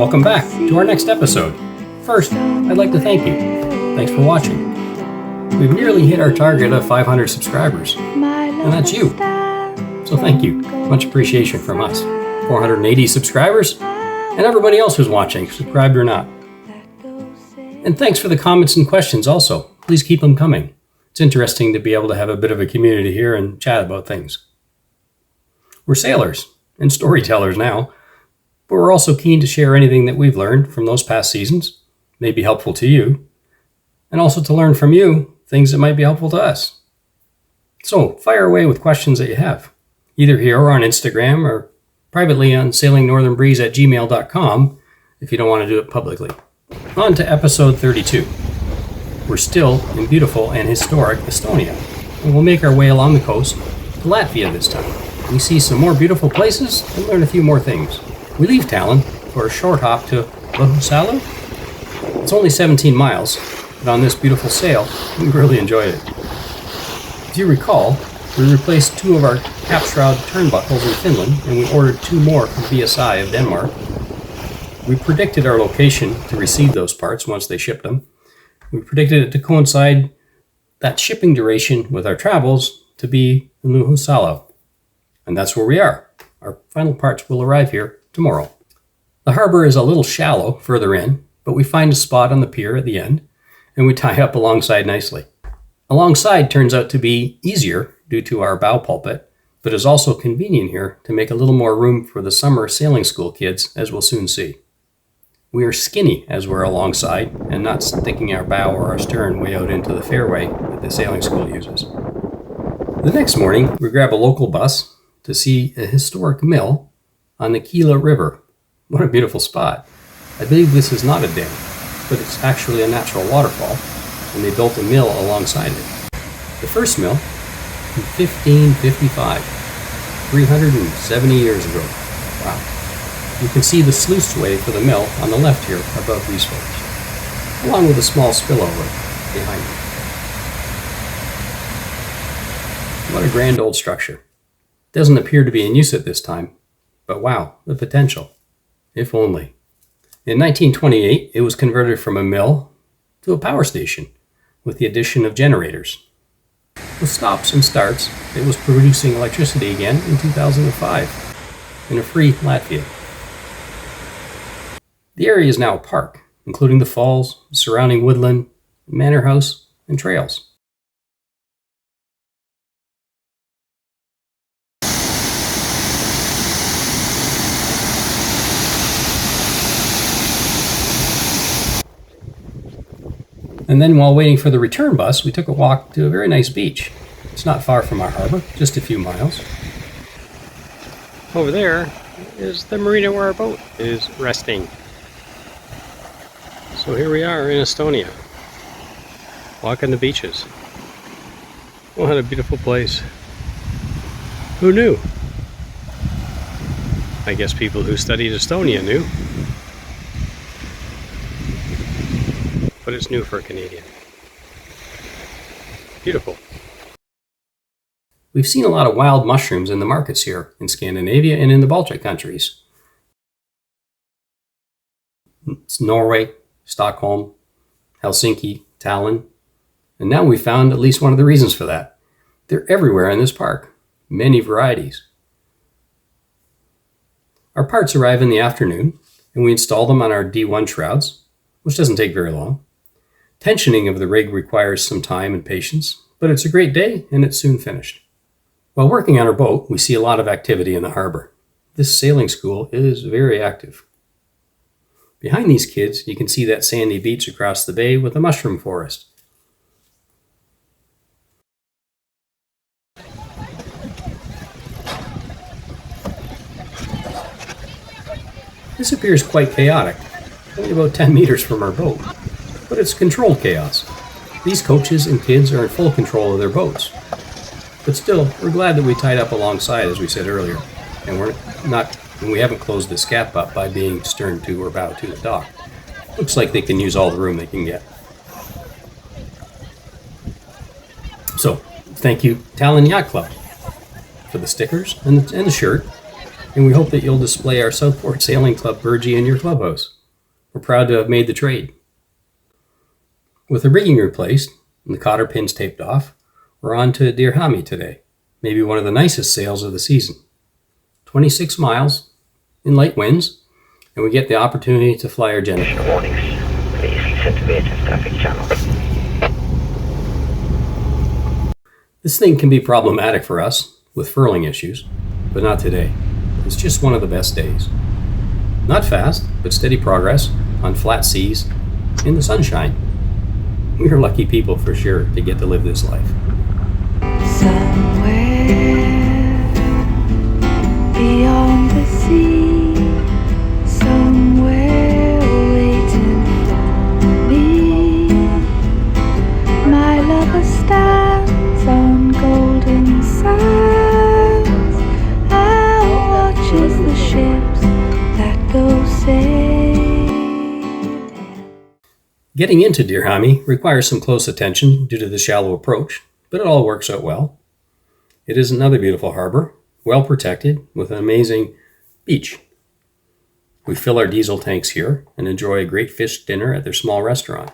Welcome back to our next episode. First, I'd like to thank you. Thanks for watching. We've nearly hit our target of 500 subscribers, and that's you. So thank you. Much appreciation from us. 480 subscribers, and everybody else who's watching, subscribed or not. And thanks for the comments and questions also. Please keep them coming. It's interesting to be able to have a bit of a community here and chat about things. We're sailors and storytellers now, but we're also keen to share anything that we've learned from those past seasons, may be helpful to you, and also to learn from you things that might be helpful to us. So fire away with questions that you have, either here or on Instagram or privately on sailingnorthernbreeze@gmail.com if you don't want to do it publicly. On to episode 32. We're still in beautiful and historic Estonia, and we'll make our way along the coast to Latvia this time. We see some more beautiful places and learn a few more things. We leave Tallin for a short hop to Lohusalu. It's only 17 miles, but on this beautiful sail, we really enjoyed it. If you recall, we replaced 2 of our cap shroud turnbuckles in Finland, and we ordered 2 more from BSI of Denmark. We predicted our location to receive those parts once they shipped them. We predicted it to coincide that shipping duration with our travels to be in Lohusalu. And that's where we are. Our final parts will arrive here tomorrow. The harbor is a little shallow further in, but we find a spot on the pier at the end, and we tie up alongside nicely. Alongside turns out to be easier due to our bow pulpit, but is also convenient here to make a little more room for the summer sailing school kids, as we'll soon see. We are skinny as we're alongside and not sticking our bow or our stern way out into the fairway that the sailing school uses. The next morning, we grab a local bus to see a historic mill on the Keila River. What a beautiful spot. I believe this is not a dam, but it's actually a natural waterfall, and they built a mill alongside it. The first mill in 1555, 370 years ago. Wow. You can see the sluiceway for the mill on the left here above these folks, along with a small spillover behind me. What a grand old structure. Doesn't appear to be in use at this time, but wow, the potential. If only. In 1928, it was converted from a mill to a power station with the addition of generators. With stops and starts, it was producing electricity again in 2005 in a free Latvia. The area is now a park, including the falls, surrounding woodland, manor house, and trails. And then while waiting for the return bus, we took a walk to a very nice beach. It's not far from our harbor, just a few miles. Over there is the marina where our boat is resting. So here we are in Estonia, walking the beaches. What a beautiful place. Who knew? I guess people who studied Estonia knew. But it's new for a Canadian. Beautiful. We've seen a lot of wild mushrooms in the markets here in Scandinavia and in the Baltic countries. It's Norway, Stockholm, Helsinki, Tallinn, and now we've found at least one of the reasons for that. They're everywhere in this park, many varieties. Our parts arrive in the afternoon, and we install them on our D1 shrouds, which doesn't take very long. Tensioning of the rig requires some time and patience, but it's a great day and it's soon finished. While working on our boat, we see a lot of activity in the harbor. This sailing school is very active. Behind these kids, you can see that sandy beach across the bay with a mushroom forest. This appears quite chaotic, only about 10 meters from our boat. But it's controlled chaos. These coaches and kids are in full control of their boats. But still, we're glad that we tied up alongside, as we said earlier, and we haven't closed this gap up by being stern to or bow to the dock. Looks like they can use all the room they can get. So, thank you, Tallin Yachtklub, for the stickers and the shirt, and we hope that you'll display our Southport Sailing Club burgee in your clubhouse. We're proud to have made the trade. With the rigging replaced and the cotter pins taped off, we're on to Dirhami today, maybe one of the nicest sails of the season. 26 miles in light winds, and we get the opportunity to fly our generator. Warnings. Please listen to the VHF traffic channel. This thing can be problematic for us with furling issues, but not today. It's just one of the best days. Not fast, but steady progress on flat seas in the sunshine. We're lucky people for sure to get to live this life. Somewhere beyond the sea, somewhere waiting for me, my lover stands on golden sands and watches the ships that go sailing. Getting into Dirhami requires some close attention due to the shallow approach, but it all works out well. It is another beautiful harbor, well protected, with an amazing beach. We fill our diesel tanks here and enjoy a great fish dinner at their small restaurant.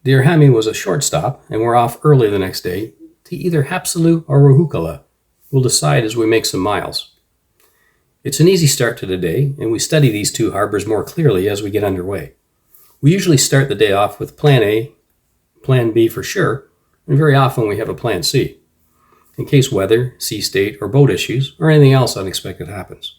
Dirhami was a short stop, and we're off early the next day to either Haapsalu or Rohukola. We'll decide as we make some miles. It's an easy start to the day, and we study these two harbors more clearly as we get underway. We usually start the day off with Plan A, Plan B for sure, and very often we have a Plan C, in case weather, sea state, or boat issues, or anything else unexpected happens.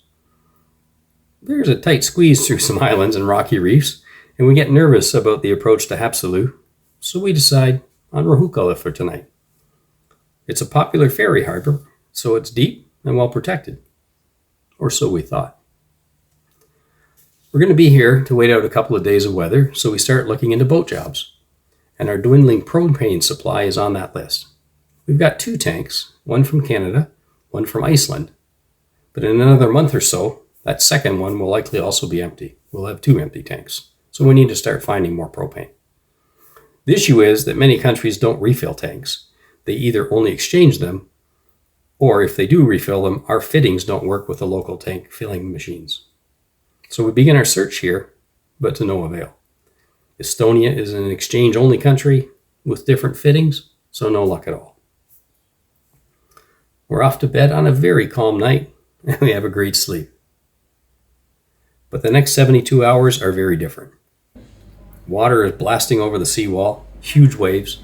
There's a tight squeeze through some islands and rocky reefs, and we get nervous about the approach to Haapsalu, so we decide on Rohukola for tonight. It's a popular ferry harbor, so it's deep and well protected. Or so we thought. We're going to be here to wait out a couple of days of weather, so we start looking into boat jobs. And our dwindling propane supply is on that list. We've got 2 tanks, one from Canada, one from Iceland. But in another month or so, that second one will likely also be empty. We'll have 2 empty tanks, so we need to start finding more propane. The issue is that many countries don't refill tanks. They either only exchange them, or if they do refill them, our fittings don't work with the local tank filling machines. So we begin our search here, but to no avail. Estonia is an exchange-only country with different fittings, so no luck at all. We're off to bed on a very calm night, and we have a great sleep. But the next 72 hours are very different. Water is blasting over the seawall, huge waves.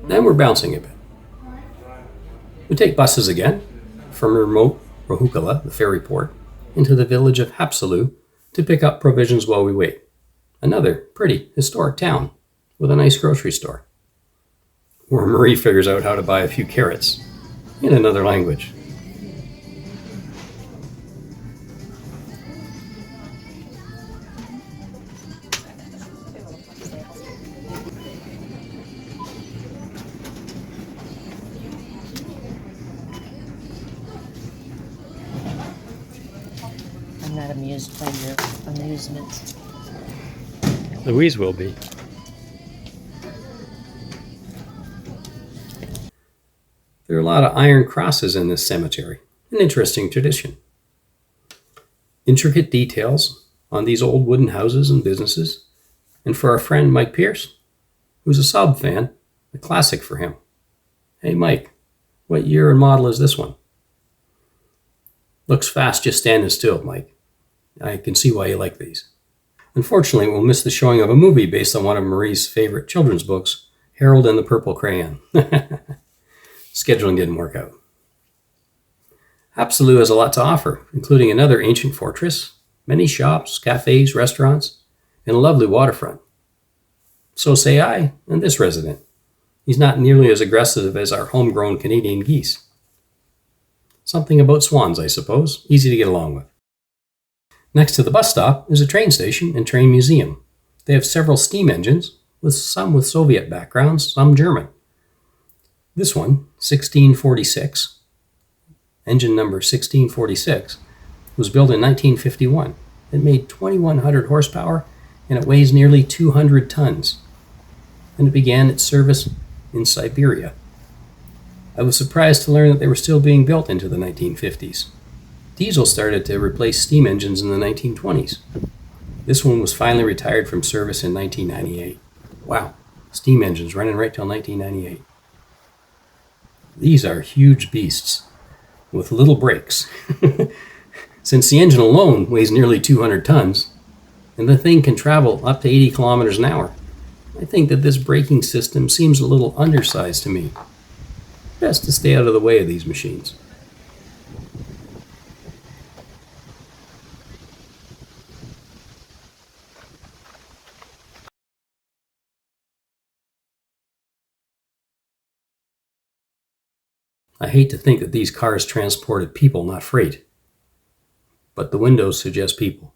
Then we're bouncing a bit. We take buses again from remote Rohukola, the ferry port, into the village of Haapsalu to pick up provisions while we wait. Another pretty historic town with a nice grocery store, where Marie figures out how to buy a few carrots in another language. I'm not amused by your amusement. Louise will be. There are a lot of iron crosses in this cemetery, an interesting tradition. Intricate details on these old wooden houses and businesses, and for our friend Mike Pierce, who's a Saab fan, a classic for him. Hey Mike, what year and model is this one? Looks fast just standing still, Mike. I can see why you like these. Unfortunately, we'll miss the showing of a movie based on one of Marie's favorite children's books, Harold and the Purple Crayon. Scheduling didn't work out. Haapsalu has a lot to offer, including another ancient fortress, many shops, cafes, restaurants, and a lovely waterfront. So say I and this resident. He's not nearly as aggressive as our homegrown Canadian geese. Something about swans, I suppose, easy to get along with. Next to the bus stop is a train station and train museum. They have several steam engines, with some with Soviet backgrounds, some German. This one, 1646, engine number 1646, was built in 1951. It made 2,100 horsepower and it weighs nearly 200 tons. And it began its service in Siberia. I was surprised to learn that they were still being built into the 1950s. Diesel started to replace steam engines in the 1920s. This one was finally retired from service in 1998. Wow, steam engines running right till 1998. These are huge beasts with little brakes. Since the engine alone weighs nearly 200 tons, and the thing can travel up to 80 kilometers an hour, I think that this braking system seems a little undersized to me. Best to stay out of the way of these machines. I hate to think that these cars transported people, not freight. But the windows suggest people.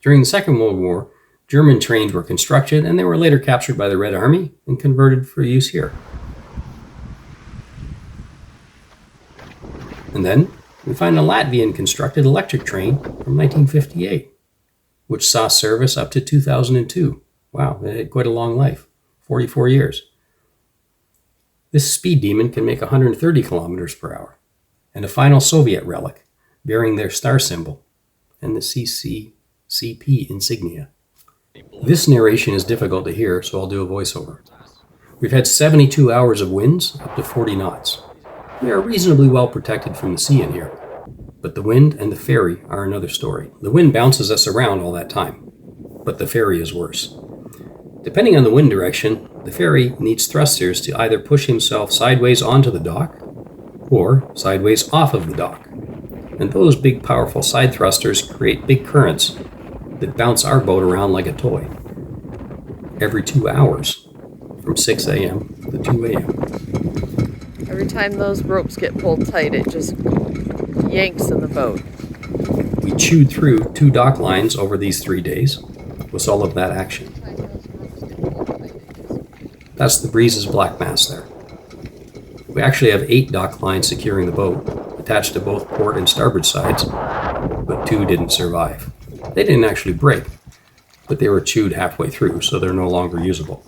During the Second World War, German trains were constructed and they were later captured by the Red Army and converted for use here. And then we find a Latvian constructed electric train from 1958, which saw service up to 2002. Wow, it had quite a long life, 44 years. This speed demon can make 130 kilometers per hour, and a final Soviet relic bearing their star symbol and the CCCP insignia. This narration is difficult to hear, so I'll do a voiceover. We've had 72 hours of winds up to 40 knots. We are reasonably well protected from the sea in here, but the wind and the ferry are another story. The wind bounces us around all that time, but the ferry is worse. Depending on the wind direction, the ferry needs thrusters to either push himself sideways onto the dock or sideways off of the dock. And those big powerful side thrusters create big currents that bounce our boat around like a toy. Every 2 hours, from 6 a.m. to 2 a.m. Every time those ropes get pulled tight, it just yanks in the boat. We chewed through 2 dock lines over these 3 days with all of that action. That's the Breez's black mass there. We actually have 8 dock lines securing the boat, attached to both port and starboard sides, but 2 didn't survive. They didn't actually break, but they were chewed halfway through, so they're no longer usable.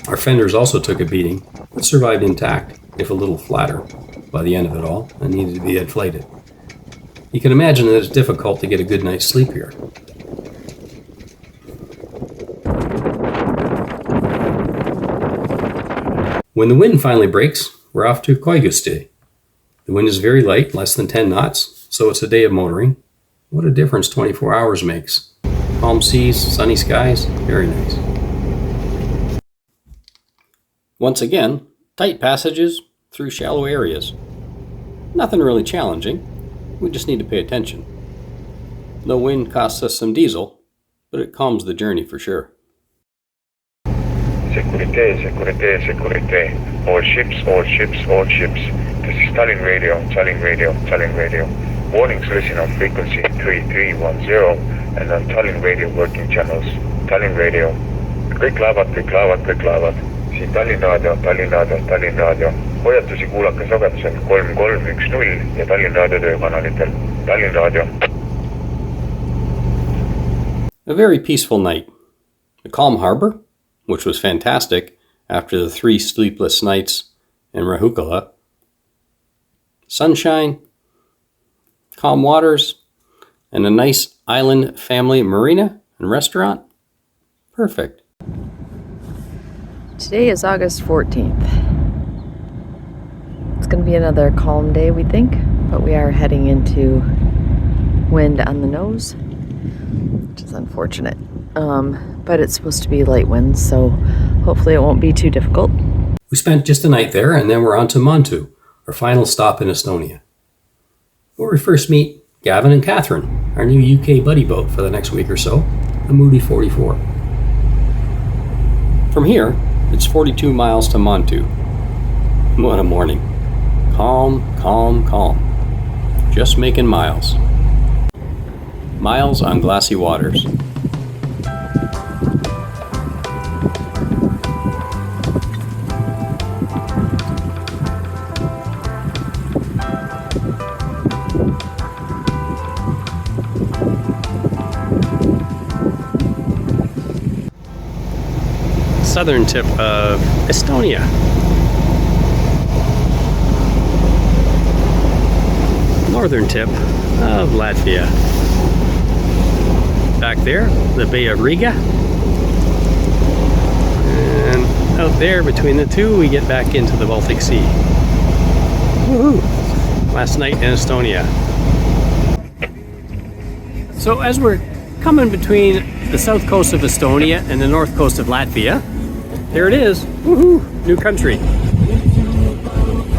Our fenders also took a beating, but survived intact, if a little flatter, by the end of it all, and needed to be inflated. You can imagine that it's difficult to get a good night's sleep here. When the wind finally breaks, we're off to Kõiguste. The wind is very light, less than 10 knots, so it's a day of motoring. What a difference 24 hours makes. Calm seas, sunny skies, very nice. Once again, tight passages through shallow areas. Nothing really challenging, we just need to pay attention. The wind costs us some diesel, but it calms the journey for sure. Securite, securite, securite. All ships, all ships, all ships. This is Tallin Radio, Tallin Radio, Tallin Radio. Warnings listen on frequency 3310 and on Tallin Radio working channels. Tallin Radio. Kõik laevad, kõik laevad, kõik laevad. Siin Tallin Raadio, Tallin Raadio, Tallin Raadio. Hoiatusi kuulake sagedusel 3310 ja Tallin Raadio töökanalitel. Tallin Raadio. A very peaceful night. A calm harbor, which was fantastic after the 3 sleepless nights in Rohukola. Sunshine, calm waters, and a nice island family marina and restaurant. Perfect. Today is August 14th. It's going to be another calm day, we think, but we are heading into wind on the nose, which is unfortunate. But it's supposed to be light winds, so hopefully it won't be too difficult. We spent just a night there, and then we're on to Montu, our final stop in Estonia, where we first meet Gavin and Catherine, our new UK buddy boat for the next week or so, the Moody 44. From here, it's 42 miles to Montu. What a morning. Calm, calm, calm. Just making miles. Miles on glassy waters. Southern tip of Estonia. northern tip of Latvia. Back there, the Bay of Riga. And out there between the two, we get back into the Baltic Sea. Woohoo! Last night in Estonia. So as we're coming between the south coast of Estonia and the north coast of Latvia, there it is. Woohoo! New country.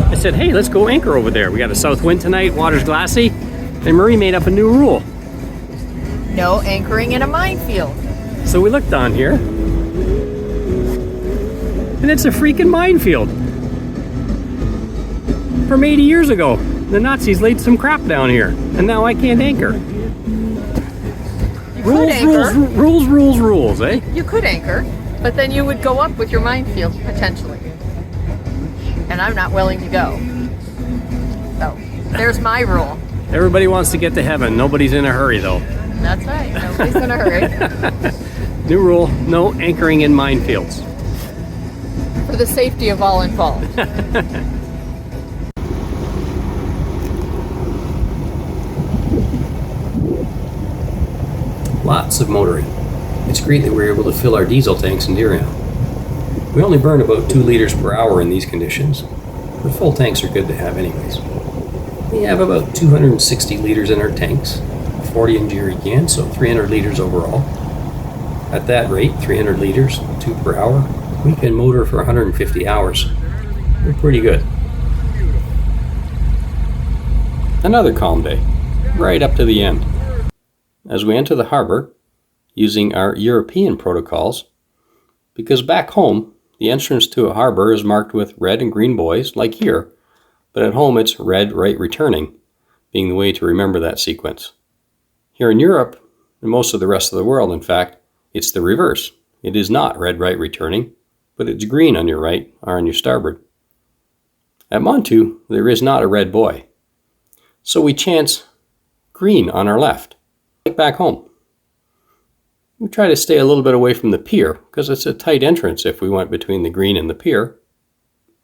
I said, hey, let's go anchor over there. We got a south wind tonight, water's glassy, and Marie made up a new rule. No anchoring in a minefield. So we looked on here, and it's a freaking minefield. From 80 years ago, the Nazis laid some crap down here, and now I can't anchor. You could anchor. Rules, eh? You could anchor, but then you would go up with your minefield, potentially. And I'm not willing to go. So, there's my rule. Everybody wants to get to heaven. Nobody's in a hurry, though. That's right. Nobody's in a hurry. New rule, no anchoring in minefields. For the safety of all involved. Lots of motoring. It's great that we're able to fill our diesel tanks in Dirhami. We only burn about 2 liters per hour in these conditions, but full tanks are good to have anyways. We have about 260 liters in our tanks, 40 in jerry cans, so 300 liters overall. At that rate, 300 liters, 2 per hour, we can motor for 150 hours. We're pretty good. Another calm day, right up to the end. As we enter the harbor, using our European protocols, because back home, the entrance to a harbor is marked with red and green buoys, like here, but at home it's red, right, returning, being the way to remember that sequence. Here in Europe, and most of the rest of the world, in fact, it's the reverse. It is not red, right, returning, but it's green on your right or on your starboard. At Montu, there is not a red buoy, so we chance green on our left, like back home. We try to stay a little bit away from the pier because it's a tight entrance if we went between the green and the pier.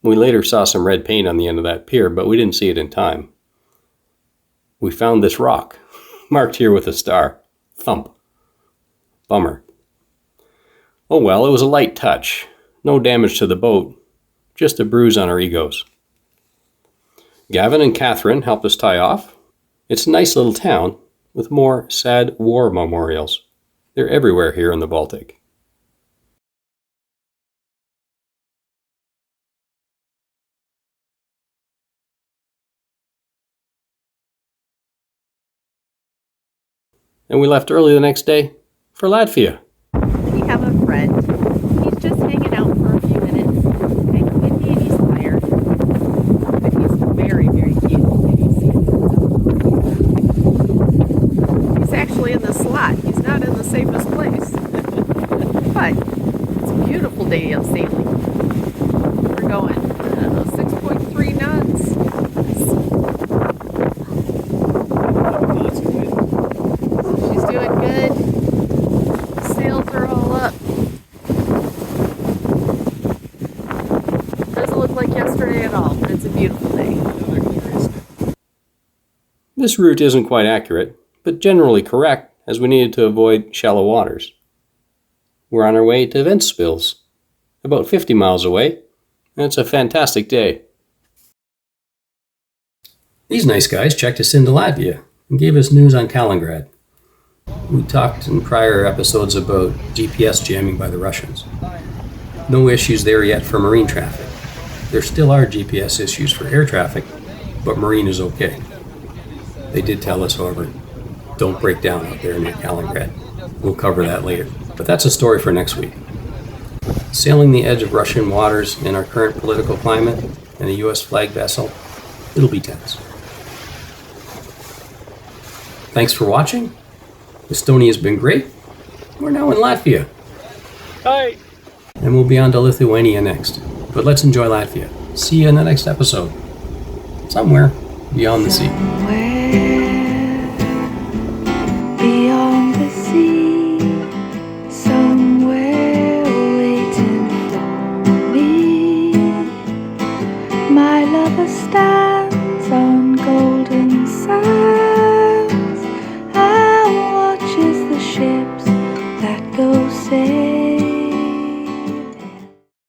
We later saw some red paint on the end of that pier, but we didn't see it in time. We found this rock, marked here with a star. Thump. Bummer. Oh well, it was a light touch. No damage to the boat, just a bruise on our egos. Gavin and Catherine helped us tie off. It's a nice little town with more sad war memorials. They're everywhere here in the Baltic. And we left early the next day for Latvia. We have a friend. He's just hanging out for a few minutes. Kind of windy and he's tired. But he's very, very cute. And he's actually in the slot. He's not in the safest place. But it's a beautiful day of sailing. We're going 6.3 knots. She's doing good. Sails are all up. Doesn't look like yesterday at all, but it's a beautiful day. This route isn't quite accurate, but generally correct, as we needed to avoid shallow waters. We're on our way to Ventspils, about 50 miles away, and it's a fantastic day. These nice guys checked us into Latvia and gave us news on Kaliningrad. We talked in prior episodes about GPS jamming by the Russians. No issues there yet for marine traffic. There still are GPS issues for air traffic, but marine is okay. They did tell us, however, don't break down out there near Kaliningrad. We'll cover that later, but that's a story for next week. Sailing the edge of Russian waters in our current political climate and a US flag vessel, it'll be tense. Thanks for watching. Estonia's been great. We're now in Latvia. Hi. And we'll be on to Lithuania next. But let's enjoy Latvia. See you in the next episode. Somewhere beyond the sea. Beyond the sea, somewhere waiting for me. My lover stands on golden sands. sands and watches the ships that go sailing.